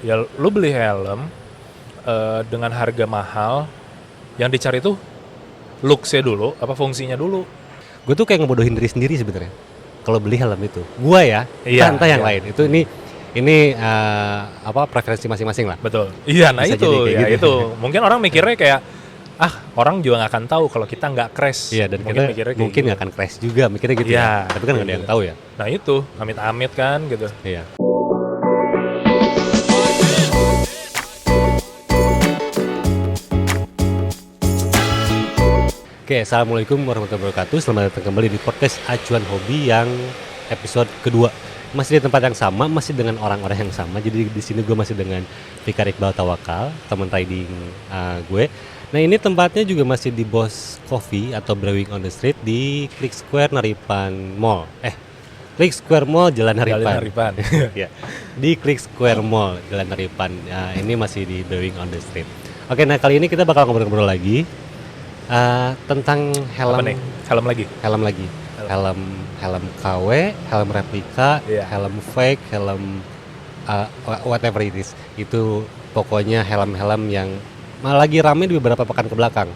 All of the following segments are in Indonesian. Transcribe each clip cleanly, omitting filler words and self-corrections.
Ya lu beli helm dengan harga mahal, yang dicari tuh looks-nya dulu, apa fungsinya dulu. Gue tuh kayak ngebodohin diri sendiri sebenarnya kalau beli helm itu. Gua ya, Iya, entah yang iya. lain. Itu ini apa preferensi masing-masing lah. Betul. Iya, nah Bisa itu jadi kayak ya gitu. itu. Mungkin orang mikirnya kayak orang juga nggak akan tahu kalau kita nggak crash. Iya, dan Mungkin kita mikirnya kayak mungkin gitu. nggak akan crash juga, mikirnya gitu Iya, ya. Tapi kan nggak ada iya. yang tahu ya. Nah itu, amit-amit kan gitu. Iya. Oke, assalamualaikum warahmatullahi wabarakatuh. Selamat datang kembali di podcast Acuan Hobi yang episode kedua. Masih di tempat yang sama, masih dengan orang-orang yang sama. Jadi di sini gue masih dengan Fikar Iqbal Tawakal, teman riding gue. Nah ini tempatnya juga masih di Boss Coffee atau Brewing on the Street di Click Square Naripan Mall. Click Square Mall Jalan Naripan. Ya, di Click Square Mall Jalan Naripan. Ini masih di Brewing on the Street. Oke, nah kali ini kita bakal ngobrol-ngobrol lagi tentang helm. Apa nih? Helm lagi. Helm KW, helm replika, Iya. helm fake, helm whatever it is. Itu pokoknya helm-helm yang lagi rame di beberapa pekan ke belakang.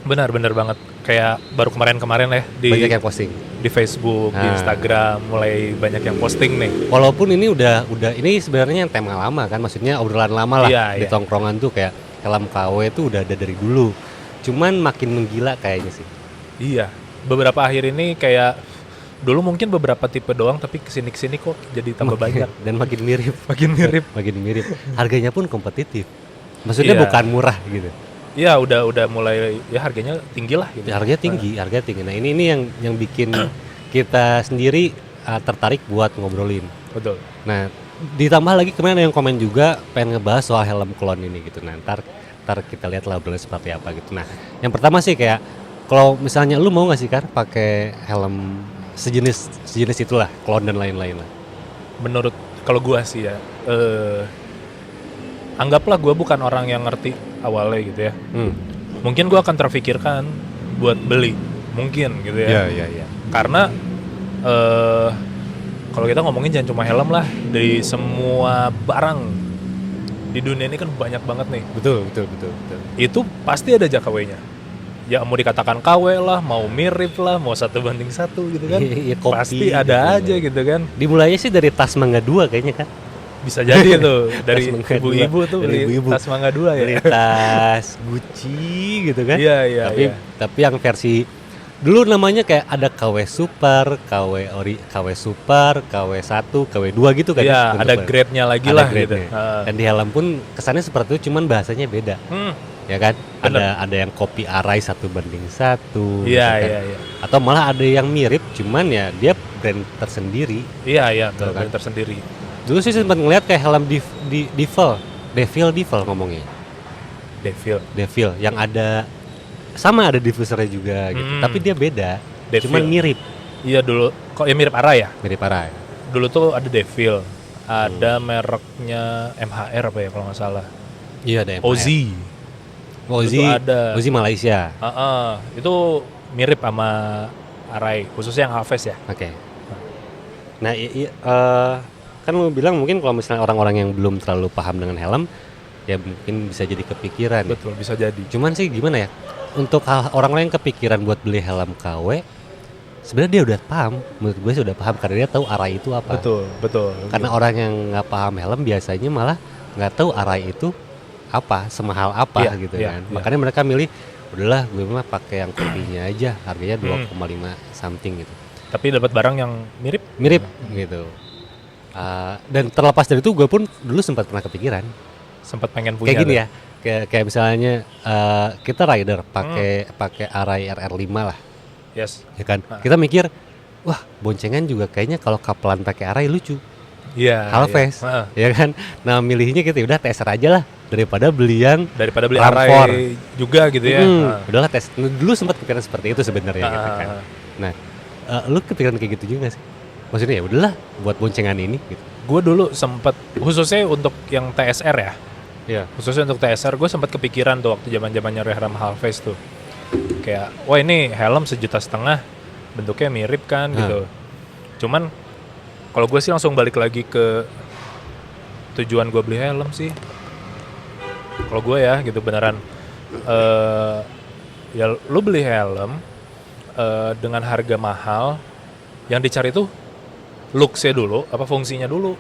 Benar banget. Kayak baru kemarin ya Banyak yang posting di Facebook, di Instagram mulai banyak yang posting nih. Walaupun ini udah ini sebenarnya tema lama kan, maksudnya obrolan lama lah. Iya, Di iya. tongkrongan tuh kayak helm KW itu udah ada dari dulu. Cuman makin menggila kayaknya sih. Iya. Beberapa akhir ini kayak dulu mungkin beberapa tipe doang, tapi kesini kok jadi tambah banyak. Dan makin mirip. Makin mirip. Harganya pun kompetitif. Maksudnya Iya. bukan murah gitu. Iya, udah mulai ya harganya tinggi lah gitu. Ya, harganya tinggi. Nah ini yang bikin kita sendiri tertarik buat ngobrolin. Betul. Nah ditambah lagi kemarin ada yang komen juga pengen ngebahas soal helm klon ini gitu. Nah ntar kita lihat lah obrolannya seperti apa gitu. Nah yang pertama sih kayak kalau misalnya lu mau nggak sih Kar pakai helm sejenis itulah, klon dan lain-lain lah. Menurut kalau gua sih ya, anggaplah gua bukan orang yang ngerti awalnya gitu ya. Mungkin gua akan terfikirkan buat beli, mungkin gitu ya. Iya. Karena kalau kita ngomongin jangan cuma helm lah, dari semua barang di dunia ini kan banyak banget nih. Betul. Itu pasti ada JKW-nya. Ya mau dikatakan KW lah, mau mirip lah, mau 1:1 gitu kan. Iya, kopi Pasti ada gitu. aja gitu kan. Dimulainya sih dari tas Mangga 2 kayaknya kan. Bisa jadi tuh dari Tas Mangga ibu-ibu tuh Dari beli ibu-ibu. tas Mangga 2 ya. Dari tas Gucci gitu kan. Iya. Tapi yang versi dulu namanya kayak ada KW Super, KW Super, KW1, KW2 gitu kan. Iya, ada bentuknya. grade-nya lagi Ada lah grade-nya. gitu. Dan di helm pun kesannya seperti itu, cuman bahasanya beda. Ya kan? Bener. Ada yang copy Arai 1:1. Iya, gitu kan. iya. Atau malah ada yang mirip, cuman ya dia brand tersendiri. Iya, Betul kan? brand tersendiri. Dulu sih sempat ngeliat kayak helm Devil ngomongnya. Devil yang ada sama ada diffusernya juga gitu. Tapi dia beda. Devil. Cuman mirip Iya dulu, kok ya mirip Ara ya? Arai. Dulu tuh ada Devil, ada mereknya MHR apa ya kalau nggak salah. Iya ada Ozi. Itu ada. Ozi Malaysia. Itu mirip sama Arai, khususnya yang Haves ya. Oke. Nah, kan lu bilang mungkin kalau misalnya orang-orang yang belum terlalu paham dengan helm, ya mungkin bisa jadi kepikiran. Betul, bisa jadi. Cuman sih gimana ya? Untuk orang-orang yang kepikiran buat beli helm KW, sebenarnya dia udah paham. Menurut gue sih udah paham karena dia tahu Arai itu apa. Betul. Karena orang yang nggak paham helm biasanya malah nggak tahu Arai itu apa, semahal apa gitu kan. Makanya mereka milih udahlah gue mah pakai yang kopinya aja, harganya 2,5 something gitu. Tapi dapat barang yang mirip. Gitu. Dan terlepas dari itu gue pun dulu sempat pernah kepikiran Sempat pengen punya. kayak gini ya, kayak misalnya kita rider pakai Arai RR5 lah, Yes. ya kan. Kita mikir, wah boncengan juga kayaknya kalau kapelan pakai Arai lucu. Iya. Halves, ya kan. Nah milihnya kita udah TSR aja lah daripada beli daripada beli RAM4 Arai juga gitu ya. Udahlah tes. Dulu sempat kepikiran seperti itu sebenarnya gitu kan. Nah, lu kepikiran kayak gitu juga sih? Maksudnya ya udahlah buat boncengan ini gitu. Gue dulu sempat, khususnya untuk yang TSR ya. Iya. Khususnya untuk TSR gue sempat kepikiran tuh waktu zaman-zamannya Rehram Halves tuh. Kayak, wah ini helm 1,5 juta, bentuknya mirip kan gitu. Cuman kalau gue sih langsung balik lagi ke tujuan gue beli helm sih. Kalau gue ya gitu beneran. Ya lu beli helm dengan harga mahal, yang dicari tuh looks-nya dulu, apa fungsinya dulu,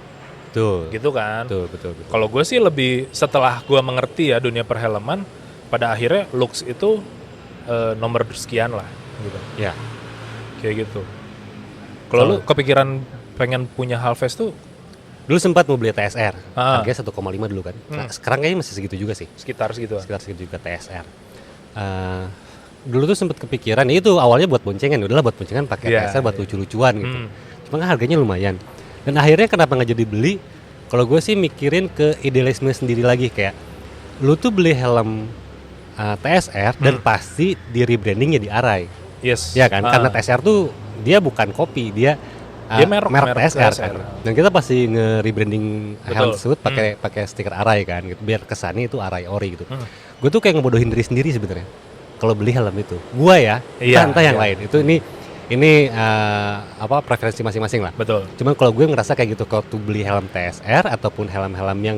Betul. gitu kan. Betul. Kalau gue sih lebih setelah gue mengerti ya dunia perfilman, pada akhirnya looks itu nomor sekian lah, gitu. Ya. Kayak gitu. Kalau lu kepikiran pengen punya Halfest tuh Dulu sempat mau beli TSR, Ah. harganya 1,5 dulu kan. Nah, sekarang kayaknya masih segitu juga sih. sekitar segitu. Sekitar segitu juga TSR. Dulu tuh sempat kepikiran, ya itu awalnya buat boncengan, udahlah buat boncengan pakai Iya, TSR buat iya. lucu-lucuan gitu. Hmm. Cuma kan harganya lumayan. Dan akhirnya kenapa nggak jadi beli? Kalau gue sih mikirin ke idealisme sendiri lagi, kayak lu tuh beli helm TSR dan pasti di rebrandingnya di Arai, Yes. ya kan? Karena TSR tuh dia bukan kopi, dia Dia merek TSR TSR. kan. Dan kita pasti nge-rebranding helm Betul. tersebut pakai stiker Arai kan, gitu. Biar kesannya itu Arai ori gitu. Hmm. Gue tuh kayak ngebodohin diri sendiri sebenarnya. Kalau beli helm itu, gua ya, Iya, entah yang iya. lain. Itu ini apa preferensi masing-masing lah. Betul. Cuman kalau gue ngerasa kayak gitu, kalau tuh beli helm TSR ataupun helm-helm yang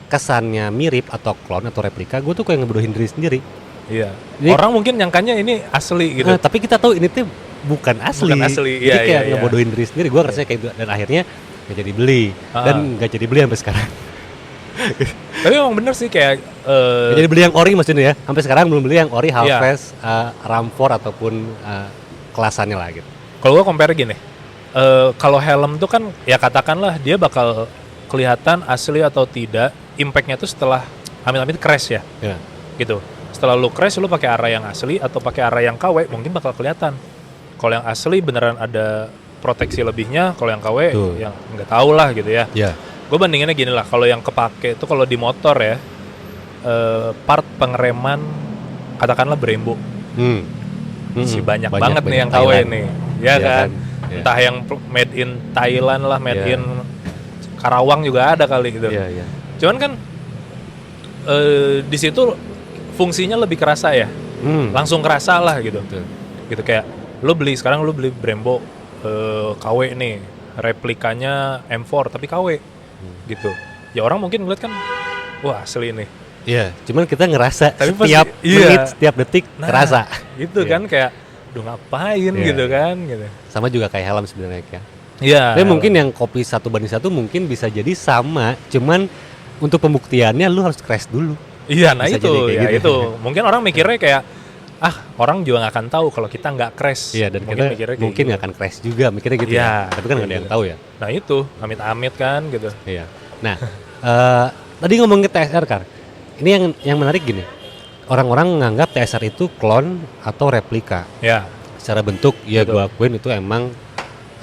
kesannya mirip atau clone atau replika, gue tuh kayak ngebodohin diri sendiri. Iya. Jadi- Orang mungkin nyangkanya ini asli gitu. Tapi kita tahu ini tuh bukan asli. Bukan asli, Jadi iya, kayak iya. ngebodohin diri sendiri. Gue ngerasa kayak gitu dan akhirnya nggak jadi beli dan nggak jadi beli sampai sekarang. Tapi emang bener sih kayak Nggak jadi beli yang ori maksudnya ya. Sampai sekarang belum beli yang ori Iya. Halfest, RAM4 ataupun kelasannya lah gitu. kalau gue compare gini, kalau helm tuh kan ya katakanlah dia bakal kelihatan asli atau tidak, impactnya tuh setelah amit-amit crash ya, Ya. gitu. Setelah lu crash, lu pakai array yang asli atau pakai array yang KW, mungkin bakal kelihatan. Kalau yang asli beneran ada proteksi lebihnya, kalau yang KW Tuh. yang nggak tahu lah gitu ya. Ya. Gue bandinginnya gini lah, kalau yang kepake itu kalau di motor ya, part pengereman katakanlah Brembo, si banyak banget nih yang KW Thailand. nih, ya Iya kan? kan? Iya. Entah yang made in Thailand lah, made Iya. in Karawang juga ada kali gitu. Iya, iya. Cuman kan di situ fungsinya lebih kerasa ya, langsung kerasa lah gitu. Betul. Gitu kayak sekarang lu beli Brembo KW nih, replikanya M4 tapi KW gitu. Ya orang mungkin ngeliat kan, wah asli nih. Iya, cuman kita ngerasa Tapi pasti- setiap iya. menit, setiap detik kerasa. Gitu Iya. kan kayak, duh ngapain Iya. gitu kan gitu. Sama juga kayak helm sebenarnya ya. Iya. Tapi mungkin yang kopi 1:1 mungkin bisa jadi sama, cuman untuk pembuktiannya lu harus crash dulu. Iya, nah Bisa itu jadi kayak ya gitu. itu. Mungkin orang mikirnya kayak orang juga nggak akan tahu kalau kita nggak crash. Iya, dan Mungkin kita mikirnya kayak mungkin gitu. nggak akan crash juga, mikirnya gitu Iya, ya. Tapi kan nggak ada kayak yang gitu. tahu ya. Nah itu, amit-amit kan gitu. Iya. Nah, tadi ngomongin TSR Kar. Ini yang menarik gini. Orang-orang menganggap TSR itu clone atau replika. Ya, Secara bentuk, ya Betul. gua akuin itu emang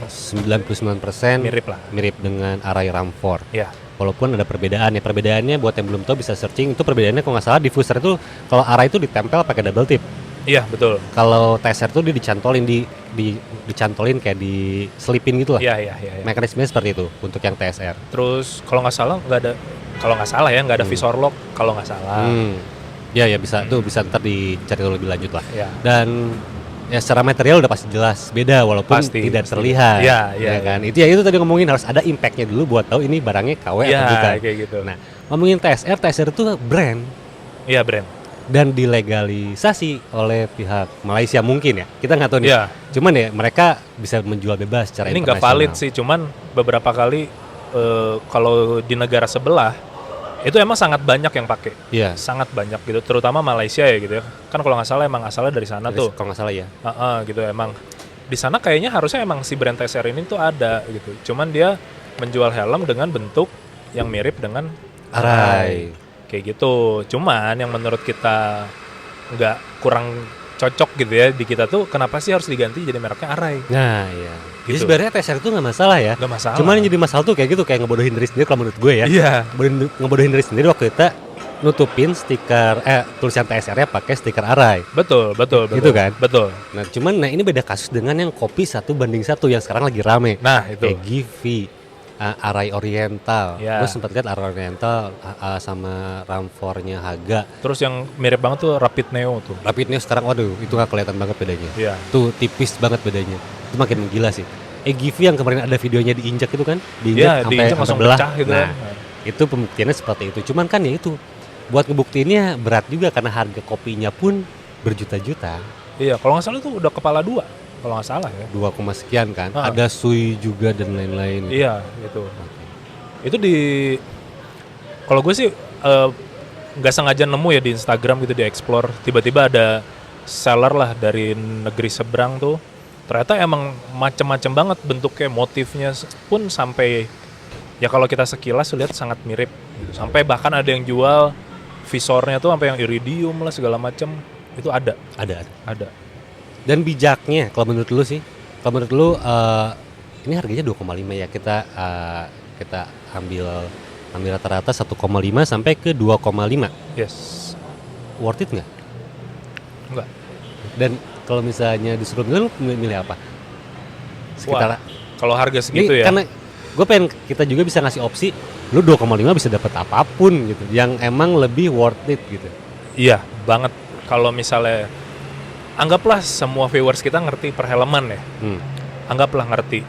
99% mirip lah. mirip dengan Arai RAM4. Ya, Walaupun ada perbedaan ya. Perbedaannya buat yang belum tahu bisa searching. Itu perbedaannya kalau nggak salah diffuser itu kalau Arai itu ditempel pakai double tip. iya betul. Kalau TSR itu dia dicantolin dicantolin kayak diselipin gitu lah. Iya. Mekanismenya seperti itu untuk yang TSR. Terus kalau nggak salah nggak ada visor lock kalau nggak salah. Ya bisa tuh bisa ntar dicari lebih lanjut lah. Ya. Dan ya secara material udah pasti jelas beda walaupun Pasti, tidak pasti. terlihat. Iya, kan. Itu tadi ngomongin harus ada impactnya dulu buat tahu ini barangnya KW atau Iya, bukan. kayak gitu. Nah, ngomongin TSR itu brand Iya, brand. dan dilegalisasi oleh pihak Malaysia mungkin ya. Kita nggak tahu nih. Iya. Cuman ya mereka bisa menjual bebas secara Ini nggak valid sih, cuman beberapa kali kalau di negara sebelah itu emang sangat banyak yang pakai. Iya. Sangat banyak gitu, terutama Malaysia ya gitu ya. Kan kalau nggak salah emang asalnya dari sana tuh. Kalau nggak salah ya. Gitu emang di sana kayaknya harusnya emang si brand TSR ini tuh ada gitu. Cuman dia menjual helm dengan bentuk yang mirip dengan Arai. kayak gitu. Cuman yang menurut kita nggak kurang cocok gitu ya di kita tuh, kenapa sih harus diganti jadi mereknya Arai? Nah, iya. Jadi Gitu. sebenarnya TSR itu nggak masalah ya. Nggak masalah. Cuman yang jadi masalah tuh kayak gitu, kayak ngebodohin diri sendiri kalau menurut gue ya. Iya. Ngebodohin diri sendiri waktu kita nutupin stiker tulisan TSR-nya pakai stiker Arai. Betul. Gitu kan? Betul. Nah, cuman ini beda kasus dengan yang kopi 1:1 yang sekarang lagi rame. Nah, itu. Kayak Givi, Arai Oriental. Ya. Gue sempat lihat Arai Oriental sama RAM4-nya Haga. Terus yang mirip banget tuh Rapid Neo tuh. Rapidnya sekarang waduh, itu nggak kelihatan banget bedanya. Iya. Tuh tipis banget bedanya. Itu makin menggila sih. Givi yang kemarin ada videonya diinjak itu kan, Iya, diinjak langsung belah. pecah gitu Nah, kan. Itu pembuktiannya seperti itu. Cuman kan ya itu buat ngebuktiinnya berat juga karena harga kopinya pun berjuta-juta. Iya, kalau nggak salah itu udah kepala 2, kalau nggak salah ya. 2, sekian kan. Ah. Ada sui juga dan lain-lain. Iya, gitu. Itu kalau gue sih nggak sengaja nemu ya di Instagram gitu, di explore, tiba-tiba ada seller lah dari negeri seberang tuh. Ternyata emang macem-macem banget bentuknya, motifnya pun sampai ya kalau kita sekilas lihat sangat mirip. Gitu. Sampai bahkan ada yang jual visornya tuh sampai yang iridium lah segala macem. Itu ada. Dan bijaknya kalau menurut lu sih, kalau menurut lu ini harganya 2,5 ya, kita ambil rata-rata 1,5 sampai ke 2,5. Yes. Worth it nggak? Enggak. Dan kalau misalnya disuruh milih, lu milih apa? Sekitar. Wah, kalau harga segitu ini ya. Karena gue pengen kita juga bisa ngasih opsi, lu 2,5 bisa dapat apapun gitu, yang emang lebih worth it gitu. Iya, banget. Kalau misalnya anggaplah semua viewers kita ngerti perhelman ya. Anggaplah ngerti.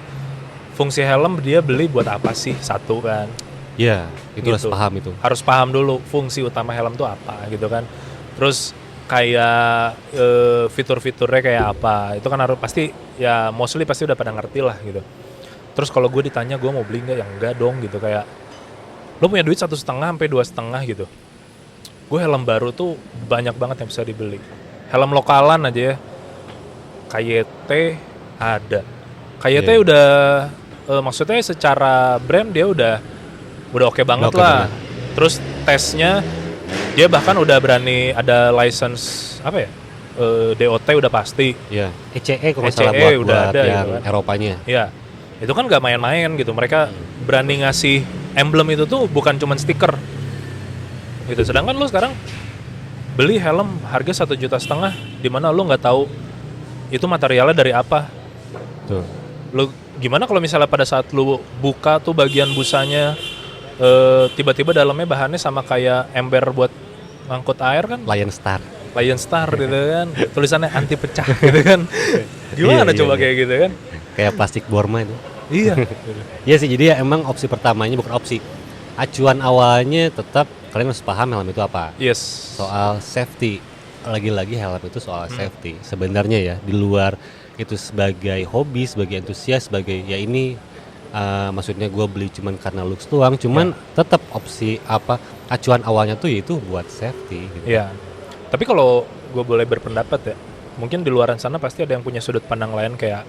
Fungsi helm dia beli buat apa sih? Satu kan. Iya, itu Gitu. harus paham itu. Harus paham dulu fungsi utama helm tuh apa gitu kan. Terus kayak fitur-fiturnya kayak apa. Itu kan harus pasti ya mostly pasti udah pada ngerti lah gitu. Terus kalau gue ditanya gue mau beli nggak, ya enggak dong gitu, kayak lo punya duit 1,5 sampai 2,5 gitu. Gue helm baru tuh banyak banget yang bisa dibeli. Helm lokalan aja ya. KYT ada. KYT Yeah. udah maksudnya secara brand dia udah oke banget Oke lah. banget. Terus tesnya dia bahkan udah berani ada license apa ya? DOT udah pasti. Iya. ECE kalau nggak ECE salah buat udah ada yang gitu kan. Eropanya. Ya, itu kan nggak main-main gitu. Mereka berani ngasih emblem itu tuh bukan cuman stiker. Gitu. Sedangkan lu sekarang beli helm harga 1,5 juta, di mana lu nggak tahu itu materialnya dari apa. Tuh. Lu gimana kalau misalnya pada saat lu buka tuh bagian busanya tiba-tiba dalamnya bahannya sama kayak ember buat ngangkut air kan? Lion Star gitu kan. Tulisannya anti pecah gitu kan. Gimana Iya, coba iya. kayak gitu kan? kayak plastik Borma itu. Iya. Iya sih, jadi ya emang opsi pertamanya bukan opsi. Acuan awalnya tetap kalian harus paham helm itu apa. Yes. Soal safety. Lagi-lagi helm itu soal safety. Sebenarnya ya, di luar itu sebagai hobi, sebagai antusias, sebagai ya ini maksudnya gue beli cuman karena looks doang, cuman tetap opsi acuan awalnya tuh yaitu buat safety gitu. Iya. Tapi kalau gue boleh berpendapat ya, mungkin di luaran sana pasti ada yang punya sudut pandang lain, kayak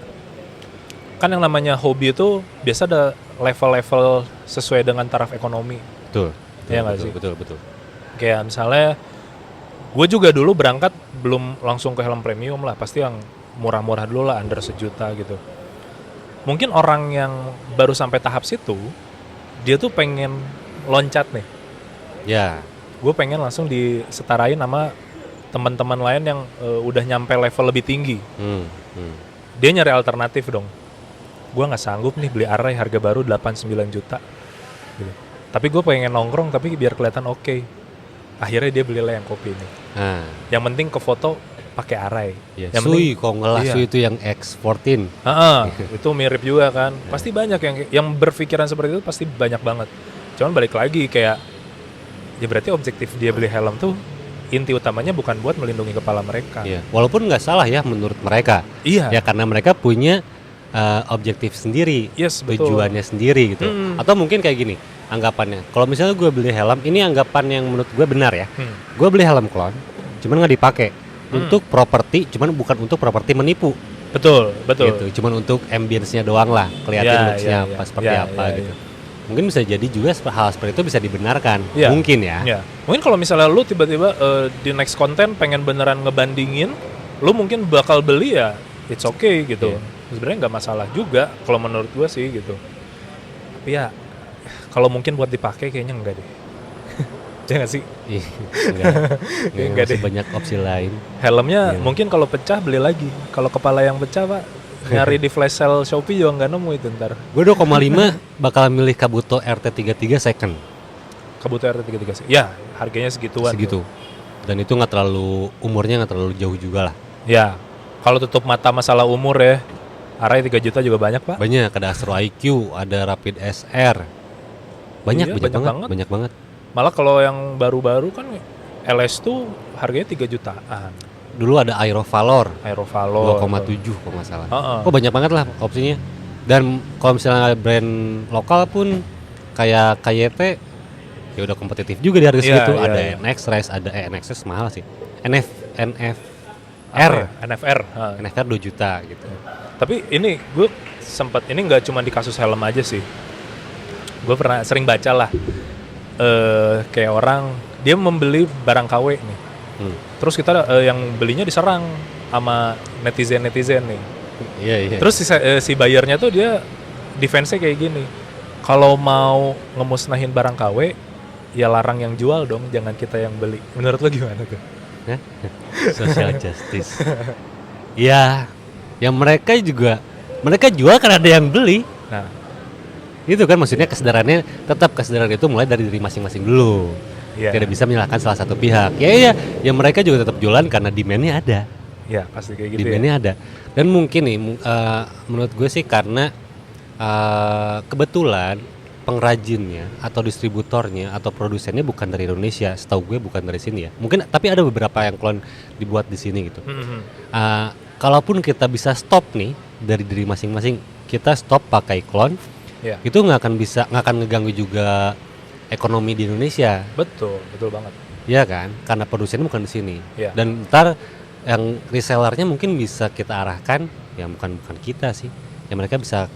kan yang namanya hobi itu biasa ada level-level sesuai dengan taraf ekonomi. Betul. Iya nggak sih? Betul. Kayak misalnya gue juga dulu berangkat belum langsung ke helm premium lah, pasti yang murah-murah dulu lah, under 1 juta gitu. Mungkin orang yang baru sampai tahap situ, dia tuh pengen loncat nih. Ya. Gue pengen langsung disetarain sama teman-teman lain yang udah nyampe level lebih tinggi. Dia nyari alternatif dong. Gue nggak sanggup nih beli Arai harga baru 8-9 juta gitu. Tapi gue pengen nongkrong tapi biar kelihatan oke. Akhirnya dia belilah yang kopi ini. Nah, Yang penting ke foto pakai Arai. ya. Yang Sui kok ngelah, iya. Sui itu yang X14. Itu mirip juga kan. Pasti banyak yang berpikiran seperti itu, pasti banyak banget. Cuman balik lagi kayak ya berarti objektif dia beli helm tuh inti utamanya bukan buat melindungi kepala mereka. Iya. Walaupun nggak salah ya menurut mereka. Iya. Ya karena mereka punya objektif sendiri, Yes, betul. tujuannya sendiri gitu. Atau mungkin kayak gini anggapannya. Kalau misalnya gue beli helm, ini anggapan yang menurut gue benar ya. Gue beli helm clone, cuman nggak dipakai untuk properti, cuman bukan untuk properti menipu. Betul. Gitu. Cuman untuk ambience-nya doang lah, kelihatan looks-nya seperti apa gitu. Mungkin bisa jadi juga hal seperti itu bisa dibenarkan. Iya. Mungkin ya. Ya. Mungkin kalau misalnya lu tiba-tiba di next konten pengen beneran ngebandingin, lu mungkin bakal beli ya, it's okay gitu. Sebenarnya nggak masalah juga kalau menurut gua sih gitu. Tapi ya kalau mungkin buat dipakai kayaknya enggak deh. Ya nggak sih? Enggak deh. banyak opsi lain. Helmnya mungkin kalau pecah beli lagi. Kalau kepala yang pecah pak, nyari di flash sale Shopee juga nggak nemu itu ntar. Gue 2,5 bakal milih Kabuto RT33 second. Kabuto RT33 sih. Ya harganya segituan. Segitu. Dan itu nggak terlalu, umurnya nggak terlalu jauh juga lah. Ya kalau tutup mata masalah umur ya, Arai 3 juta juga banyak pak. Banyak, ada Astro IQ, ada Rapid SR. Banyak, Iya, banyak banget. Malah kalau yang baru-baru kan LS tuh harganya 3 jutaan. Dulu ada Aerovalor Aerovalor 2,7 kalau nggak salah. Heeh. Oh banyak banget lah opsinya. Dan kalau misalnya brand lokal pun kayak KYT ya udah kompetitif juga di harga Iya, segitu. iya, Ada iya. NX Race, ada NXS mahal sih. NF Apa R. ya? NFR. Heeh. NFR 2 juta gitu. Tapi ini gue sempat ini nggak cuma di kasus helm aja sih. Gue pernah sering baca lah kayak orang dia membeli barang KW nih. Terus kita yang belinya diserang sama netizen nih. Iya. Terus si buyernya tuh dia defense-nya kayak gini. Kalau mau ngemusnahin barang KW, ya larang yang jual dong, jangan kita yang beli. Menurut lo gimana tuh? Hah? Social justice. Ya, yang mereka jual karena ada yang beli. Nah, Itu kan maksudnya kesadarannya, tetap kesadaran itu mulai dari diri masing-masing dulu. iya. Tidak bisa menyalahkan salah satu pihak. Ya mereka juga tetap jualan karena demand-nya ada. Ya pasti kayak gitu ya. Demand-nya ada. Dan mungkin nih menurut gue sih karena kebetulan pengrajinnya atau distributornya atau produsennya bukan dari Indonesia, setahu gue bukan dari sini ya. Mungkin tapi ada beberapa yang klon dibuat di sini gitu. Kalaupun kita bisa stop nih dari diri masing-masing, kita stop pakai klon, Ya. itu nggak akan ngeganggu juga ekonomi di Indonesia. Betul banget. Iya kan? Karena produsennya bukan di sini. Iya. Dan ntar yang resellernya mungkin bisa kita arahkan, ya bukan kita sih. Ya mereka bisa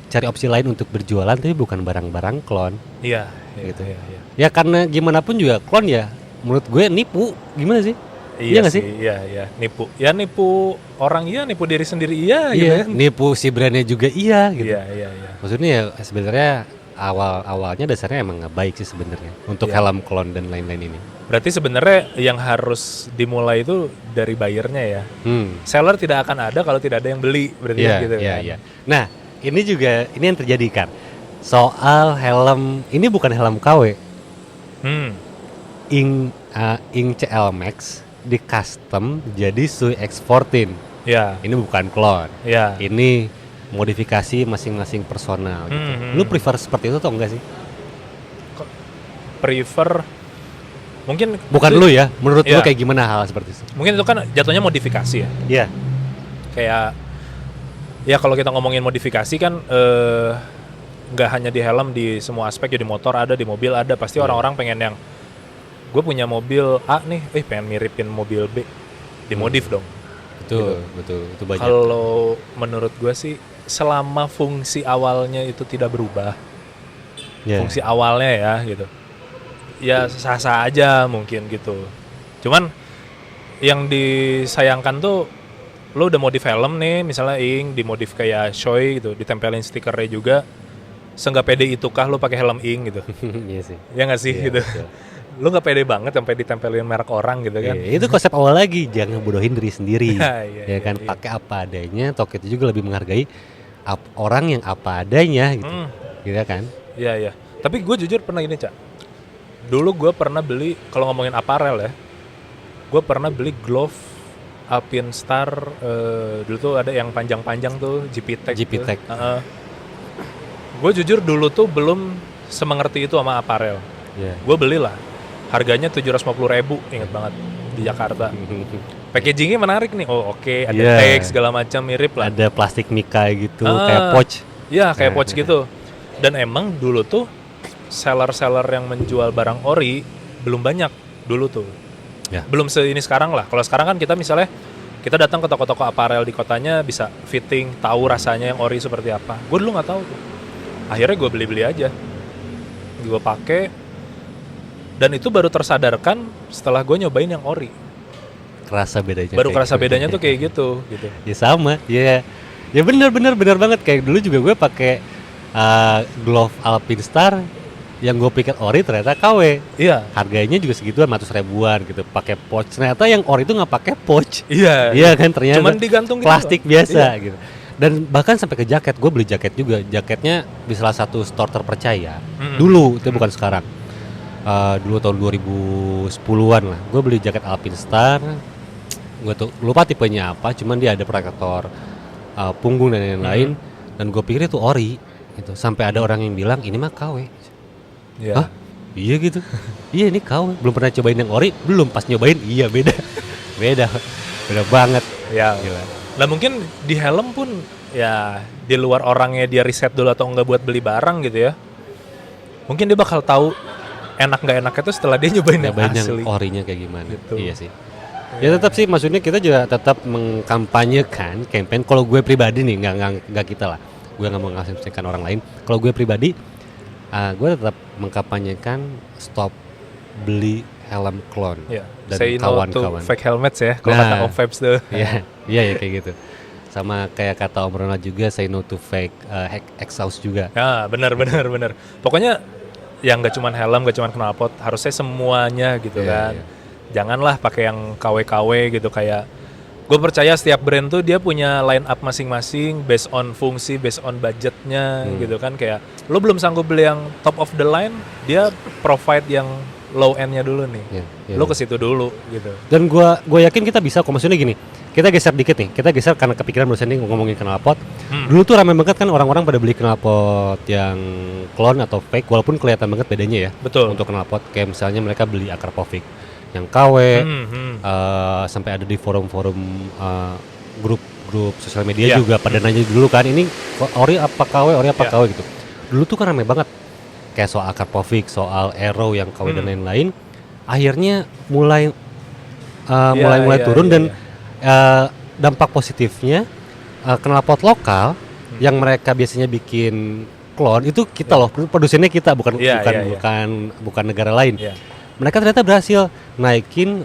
cari opsi lain untuk berjualan, tapi bukan barang-barang klon. Iya, Gitu. Iya. Ya karena gimana pun juga klon ya, menurut gue nipu. Gimana sih? Iya nggak sih, iya. Nipu. Ya nipu orang iya, nipu diri sendiri iya gitu Iya. kan. Nipu si brandnya juga iya gitu. Iya. Maksudnya ya sebenarnya awalnya dasarnya emang nggak baik sih sebenarnya untuk Iya. helm klon dan lain-lain ini. Berarti sebenarnya yang harus dimulai itu dari buyernya ya. Seller tidak akan ada kalau tidak ada yang beli, berarti Iya, gitu kan. iya. Nah, ini yang terjadi kan. Soal helm, ini bukan helm KW. Ing CL Max di custom jadi Sui X14. Iya. Ini bukan klon. Iya. Ini modifikasi masing-masing personal gitu. Lu prefer seperti itu atau enggak sih? Prefer mungkin Bukan itu- lu ya, menurut lu Iya. kayak gimana hal seperti itu? Mungkin itu kan jatuhnya modifikasi ya. Iya. Kayak ya kalau kita ngomongin modifikasi kan nggak hanya di helm, di semua aspek ya, di motor ada, di mobil ada. Pasti orang-orang pengen yang gue punya mobil A nih, pengen miripin mobil B, dimodif dong. Betul. Itu banyak. Kalau menurut gue sih selama fungsi awalnya itu tidak berubah, Ya. fungsi awalnya ya gitu, ya sah-sah aja mungkin gitu. Cuman yang disayangkan tuh lo udah modif helm nih, misalnya dimodif kayak Shoei gitu, ditempelin stikernya juga. Seenggak pede itukah lo pakai helm gitu? Iya sih. Ya nggak sih Iya, gitu. betul. Lo nggak pede banget sampai ditempelin merek orang gitu kan? Iya, itu konsep awal lagi, jangan bodohin diri sendiri. Iya, Ya kan, iya. pakai apa adanya, toh kita juga lebih menghargai orang yang apa adanya gitu. Gitu kan? Iya. Tapi gue jujur pernah gini, Cak. Dulu gue pernah beli, kalau ngomongin aparel ya, gue pernah beli glove Alpinstar. Dulu tuh ada yang panjang-panjang tuh, GP Tech. GP-Tech. Gue jujur dulu tuh belum semengerti itu sama aparel. Iya. Gue belilah, harganya 750.000, inget banget, di Jakarta. Packagingnya menarik nih, oke, ada Iya. tag segala macam, mirip lah. Ada plastik mika gitu, kayak pouch. Iya, kayak pouch gitu. Dan emang dulu tuh seller-seller yang menjual barang ori belum banyak dulu tuh. Ya. Belum ini sekarang lah. Kalau sekarang kan kita misalnya kita datang ke toko-toko aparel di kotanya bisa fitting, tahu rasanya yang ori seperti apa. Gue dulu nggak tahu tuh. Akhirnya gue beli-beli aja. Gue pakai, dan itu baru tersadarkan setelah gue nyobain yang ori. Kerasa bedanya. Baru kayak kerasa gitu. bedanya tuh kayak gitu. Ya sama, ya benar banget. Kayak dulu juga gue pakai glove Alpinstar yang gue pikir ori ternyata KW. Iya. Harganya juga segituan, 100 ribuan gitu. Pakai pouch, ternyata yang ori itu nggak pakai pouch. Iya. Iya kan, ternyata Cuman digantung gitu. plastik Pak. biasa Iya. gitu. Dan bahkan sampai ke jaket, gue beli jaket juga. Jaketnya di salah satu store terpercaya. Dulu, itu bukan sekarang. Dulu tahun 2010-an lah. Gue beli jaket Alpinstar. Gue tuh lupa tipenya apa, cuman dia ada protektor punggung dan lain-lain. Dan gue pikir itu ori. gitu. Sampai ada orang yang bilang ini mah KW. Iya. Hah? Iya gitu. Iya ini KW. Belum pernah cobain yang ori, belum. Pas nyobain iya beda. beda banget. Ya. Gila. Nah mungkin di helm pun ya di luar orangnya dia riset dulu atau enggak buat beli barang gitu ya. Mungkin dia bakal tahu enak nggak enaknya itu setelah dia nyobain yang asli. Yang orinya kayak gimana. Gitu. Iya sih. Ya tetap sih, maksudnya kita juga tetap mengkampanyekan campaign. Kalau gue pribadi nih, nggak kita lah. Gue nggak mau ngasihkan orang lain. Kalau gue pribadi, gue tetap mengkampanyekan stop beli helm clone dan Say kawan-kawan. no to fake helmets ya. Kalau kata Om Vibes tuh. Iya kayak gitu. Sama kayak kata Om Ronald juga, say no to fake exhaust juga. Ya benar. Pokoknya yang nggak cuman helm, nggak cuman knalpot, harusnya semuanya gitu kan. Iya. Janganlah pakai yang KW-KW gitu, kayak gue percaya setiap brand tuh dia punya line up masing-masing based on fungsi, based on budgetnya gitu kan. Kayak lo belum sanggup beli yang top of the line, dia provide yang low end-nya dulu nih. Lo ke situ dulu gitu. Dan gue yakin kita bisa kok. Maksudnya gini, kita geser dikit nih. Kita geser karena kepikiran barusan nih ngomongin knalpot. Dulu tuh ramai banget kan orang-orang pada beli knalpot yang clone atau fake, walaupun kelihatan banget bedanya ya. Betul. Untuk knalpot kayak misalnya mereka beli Akrapovic yang KW, sampai ada di forum-forum grup sosial media juga pada nanya dulu kan, ini ori apa KW, KW gitu. Dulu tuh kan ramai banget kayak soal Akrapovic, soal Aero yang KW dan lain-lain. Akhirnya mulai turun dan dampak positifnya knalpot lokal yang mereka biasanya bikin clone itu kita loh, produsennya kita, bukan negara lain. Mereka ternyata berhasil naikin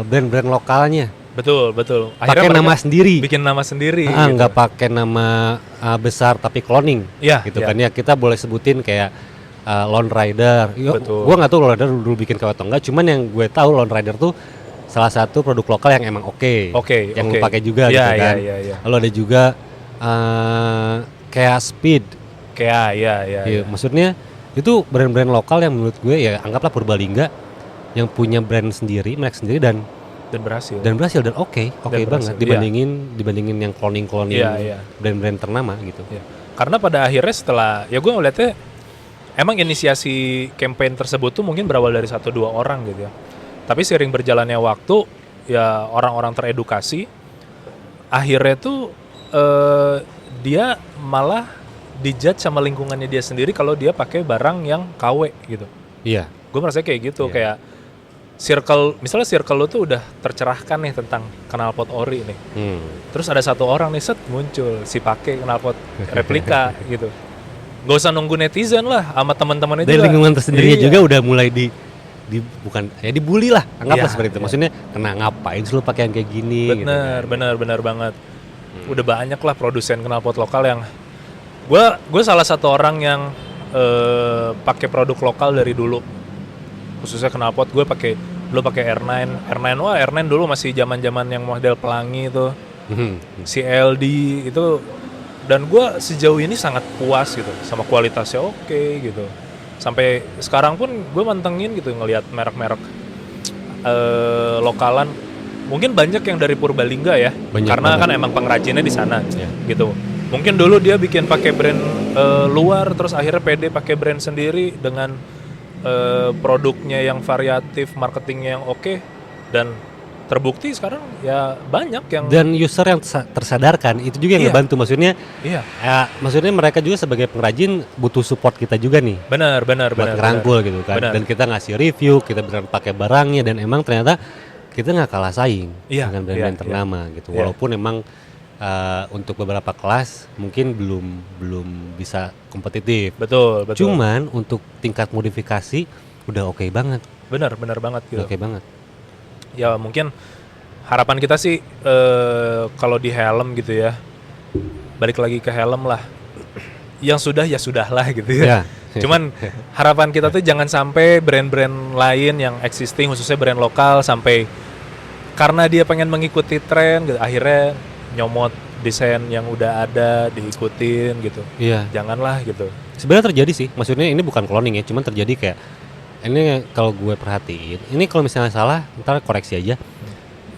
brand-brand lokalnya. Betul. Pakai nama sendiri. Bikin nama sendiri. Nggak pakai nama besar tapi cloning. Gitu kan ya, kita boleh sebutin kayak Lone Rider. Gue nggak tahu Lone Rider dulu bikin KW atau enggak. Cuman yang gue tahu Lone Rider tuh salah satu produk lokal yang emang yang lu pakai juga gitu kan. Lalu ada juga kayak Speed. Maksudnya itu brand-brand lokal yang menurut gue ya anggaplah Purbalingga yang punya brand sendiri, merek sendiri dan berhasil dan oke banget dibandingin yang cloning brand-brand ternama gitu. Karena pada akhirnya setelah gue ngeliatnya emang inisiasi campaign tersebut tuh mungkin berawal dari 1-2 orang gitu ya. Tapi seiring berjalannya waktu ya orang-orang teredukasi, akhirnya tuh dia malah dijudge sama lingkungannya dia sendiri kalau dia pakai barang yang KW gitu. Iya. Gue merasa kayak gitu, kayak misalnya circle lo tuh udah tercerahkan nih tentang knalpot ori nih. Terus ada satu orang nih muncul si pakai knalpot replika gitu. Gak usah nunggu netizen lah, sama teman-temannya juga. Dari lingkungan tersendirinya juga udah mulai dibully lah, anggaplah seperti itu. Maksudnya kena ngapain sih lu pakai yang kayak gini? Bener banget. Udah banyak lah produsen knalpot lokal yang gue salah satu orang yang pakai produk lokal dari dulu, khususnya knalpot. Gue pakai R9 dulu masih zaman yang model pelangi itu, CLD itu, dan gue sejauh ini sangat puas gitu sama kualitasnya gitu. Sampai sekarang pun gue mantengin gitu ngelihat merek-merek lokalan. Mungkin banyak yang dari Purbalingga ya, karena kan emang pengrajinnya di sana gitu. Mungkin dulu dia bikin pakai brand luar, terus akhirnya pede pakai brand sendiri dengan produknya yang variatif, marketingnya yang dan terbukti sekarang ya banyak yang, dan user yang tersadarkan itu juga yang ngebantu. Maksudnya maksudnya mereka juga sebagai pengrajin butuh support kita juga nih, benar buat ngerangkul gitu kan. Dan kita ngasih review, kita beneran pakai barangnya, dan emang ternyata kita nggak kalah saing dengan brand-brand ternama gitu. Walaupun emang untuk beberapa kelas mungkin belum bisa kompetitif. Betul. Cuman untuk tingkat modifikasi udah oke banget. Benar banget gitu. Oke banget. Ya mungkin harapan kita sih kalau di helm gitu ya, balik lagi ke helm lah. Yang sudah ya sudahlah gitu ya. Cuman harapan kita tuh jangan sampai brand-brand lain yang existing, khususnya brand lokal, sampai karena dia pengen mengikuti tren gitu, akhirnya nyomot desain yang udah ada diikutin gitu. Janganlah gitu. Sebenarnya terjadi sih, maksudnya ini bukan cloning ya, cuman terjadi kayak ini kalau gue perhatiin, ini kalau misalnya salah ntar koreksi aja.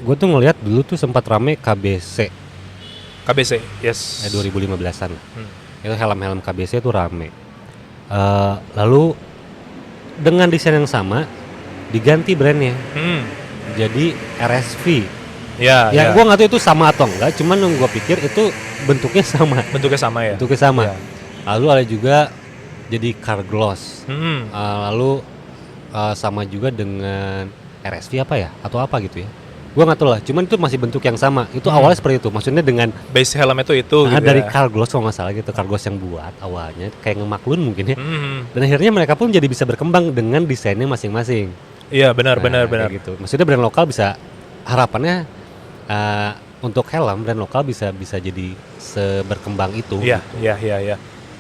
Gue tuh ngelihat dulu tuh sempat rame KBC, yes. 2015-an. Itu helm-helm KBC itu rame. Lalu dengan desain yang sama diganti brandnya jadi RSV. Ya, Ya, gue nggak tahu itu sama atau enggak, cuman yang gue pikir itu bentuknya sama. bentuknya sama ya. Bentuknya sama. Ya. Lalu ada juga jadi Carglass. Lalu sama juga dengan RSV apa ya? Atau apa gitu ya? Gue nggak tahu lah. Cuman itu masih bentuk yang sama. Itu awalnya seperti itu. Maksudnya dengan Base helm itu gitu dari ya. Carglass kalau nggak salah gitu. Carglass yang buat awalnya kayak ngemaklun mungkin ya. Dan akhirnya mereka pun jadi bisa berkembang dengan desainnya masing-masing. Iya, benar Kayak gitu. Maksudnya brand lokal bisa harapannya untuk helm brand lokal bisa jadi seberkembang itu. Iya, iya.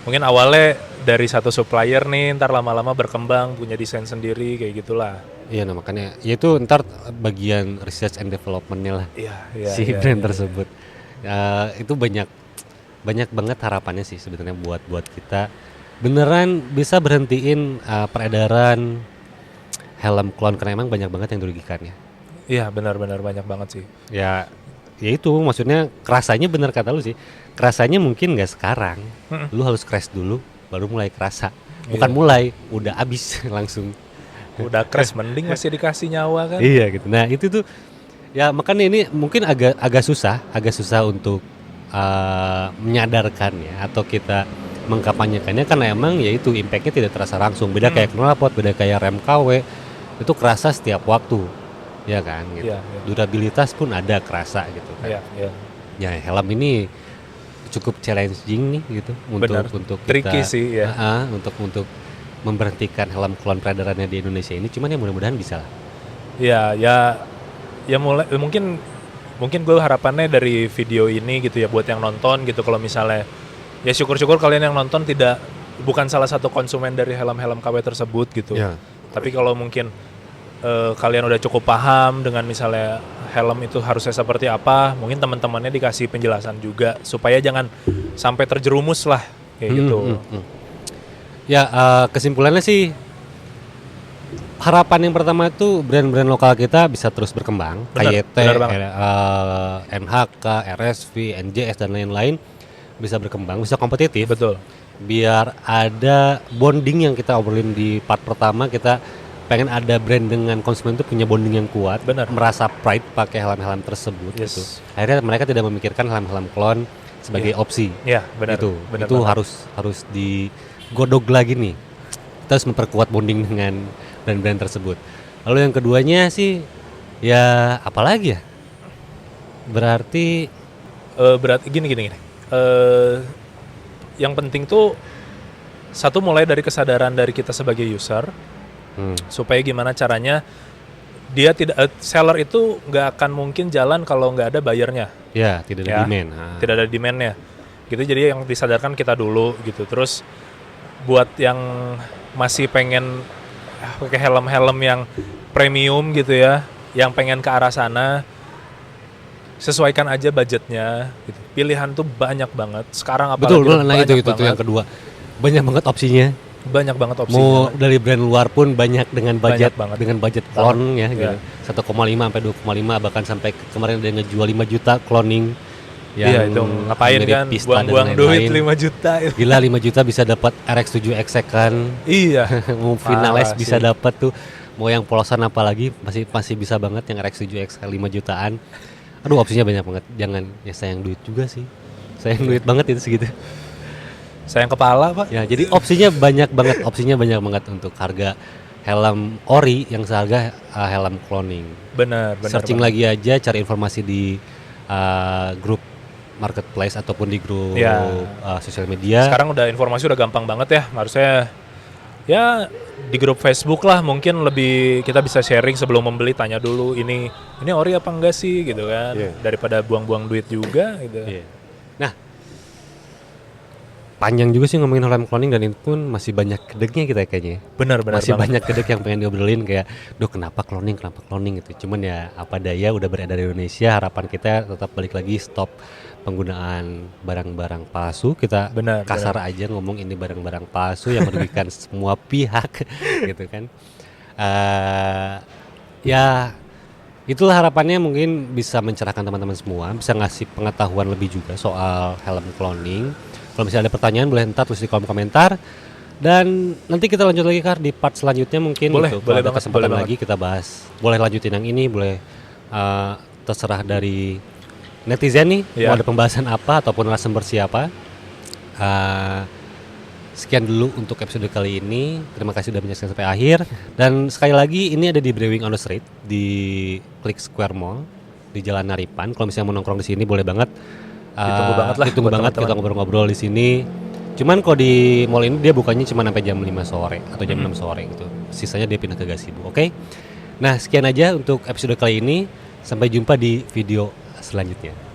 Mungkin awalnya dari satu supplier nih, ntar lama-lama berkembang punya desain sendiri kayak gitulah. Iya, nah makanya ya itu ntar bagian research and development-nya lah Iya. si brand tersebut. Itu banyak banget harapannya sih sebenarnya buat kita beneran bisa berhentiin peredaran helm clone karena emang banyak banget yang dirugikan ya. Iya, benar banyak banget sih. Ya itu maksudnya kerasanya bener kata lu sih. Kerasanya mungkin nggak sekarang. Lu harus crash dulu baru mulai kerasa. Bukan mulai, udah abis langsung. Udah crash mending masih dikasih nyawa kan. Iya gitu. Nah, itu tuh ya makanya ini mungkin agak susah untuk menyadarkan ya atau kita mengkampanyekannya karena emang ya itu impactnya tidak terasa langsung. Beda kayak knalpot, beda kayak rem KW itu kerasa setiap waktu. Ya kan gitu. Iya. Durabilitas pun ada kerasa gitu kan. Iya. Ya helm ini cukup challenging nih gitu untuk tricky kita sih ya. untuk memberhentikan helm clone peredarannya di Indonesia ini, cuman ya mudah-mudahan bisa lah. Ya mulai mungkin gue harapannya dari video ini gitu ya buat yang nonton gitu, kalau misalnya ya syukur-syukur kalian yang nonton bukan salah satu konsumen dari helm-helm KW tersebut gitu. Ya. Tapi kalau mungkin kalian udah cukup paham dengan misalnya helm itu harusnya seperti apa, mungkin teman-temannya dikasih penjelasan juga supaya jangan sampai terjerumus lah kayak gitu. Ya kesimpulannya sih harapan yang pertama itu brand-brand lokal kita bisa terus berkembang, KYT, NHK, RSV, NJS dan lain-lain bisa berkembang, bisa kompetitif. Betul. Biar ada bonding yang kita obrolin di part pertama, kita pengen ada brand dengan konsumen itu punya bonding yang kuat, merasa pride pakai helm-helm tersebut gitu. Akhirnya mereka tidak memikirkan helm-helm clone sebagai opsi. Iya, benar. Itu harus digodok lagi nih. Kita harus memperkuat bonding dengan brand-brand tersebut. Lalu yang keduanya sih ya apalagi ya? Berarti gini. Yang penting tuh satu mulai dari kesadaran dari kita sebagai user. Supaya gimana caranya dia seller itu nggak akan mungkin jalan kalau nggak ada buyernya. Ya, tidak ada demand. Tidak ada demandnya. Gitu, jadi yang disadarkan kita dulu gitu. Terus buat yang masih pengen pakai helm-helm yang premium gitu ya, yang pengen ke arah sana, sesuaikan aja budgetnya. Gitu. Pilihan tuh banyak banget. Sekarang apalagi betul, nah itu yang kedua. Banyak banget opsinya. Banyak banget opsinya. Mau dari brand luar pun banyak dengan budget clone ya gitu. 1,5 sampai 2,5 bahkan sampai kemarin ada yang ngejual 5 juta cloning. Iya, itu ngapain kan buang-buang duit 5 juta. Gila 5 juta bisa dapat RX-7 XE kan. Iya. Mau Finales bisa dapat tuh. Mau yang polosan apalagi masih bisa banget yang RX-7 XE 5 jutaan. Aduh, opsinya banyak banget. Jangan ya sayang duit juga sih. Sayang duit banget itu segitu. Sayang kepala, Pak. Ya, jadi opsinya banyak banget untuk harga helm ori yang seharga helm cloning. Benar. Searching lagi aja, cari informasi di grup marketplace ataupun di grup sosial media. Sekarang informasi udah gampang banget ya. Harusnya ya di grup Facebook lah mungkin lebih kita bisa sharing sebelum membeli, tanya dulu ini ori apa enggak sih gitu kan. Daripada buang-buang duit juga gitu. Nah, panjang juga sih ngomongin helm cloning dan itu pun masih banyak kedeknya kita kayaknya. Benar masih banget. Banyak kedek yang pengen diobrolin kayak, kenapa cloning gitu. Cuman ya apa daya udah beredar di Indonesia, harapan kita tetap balik lagi stop penggunaan barang-barang palsu. Kita kasar aja ngomong ini barang-barang palsu yang merugikan semua pihak gitu kan. Ya itulah harapannya, mungkin bisa mencerahkan teman-teman semua, bisa ngasih pengetahuan lebih juga soal helm cloning, Kalau misalnya ada pertanyaan boleh ntar tulis di kolom komentar. Dan nanti kita lanjut lagi Kar di part selanjutnya mungkin Boleh, gitu. boleh Kalau ada banget, kesempatan boleh lagi kita bahas. Boleh lanjutin yang ini, boleh terserah dari netizen nih Iya. mau ada pembahasan apa ataupun narasumber siapa. Sekian dulu untuk episode kali ini. Terima kasih sudah menyaksikan sampai akhir. Dan sekali lagi ini ada di Brewing on the Street di Click Square Mall di Jalan Naripan. Kalau misalnya mau nongkrong di sini boleh banget. Ditunggu banget lah Ditunggu buat banget teman-teman. kita ngobrol-ngobrol di sini. Cuman kalau di mall ini dia bukanya cuma sampai jam 5 sore atau jam 6 sore gitu. Sisanya dia pindah ke gazebo. Oke. Nah, sekian aja untuk episode kali ini. Sampai jumpa di video selanjutnya.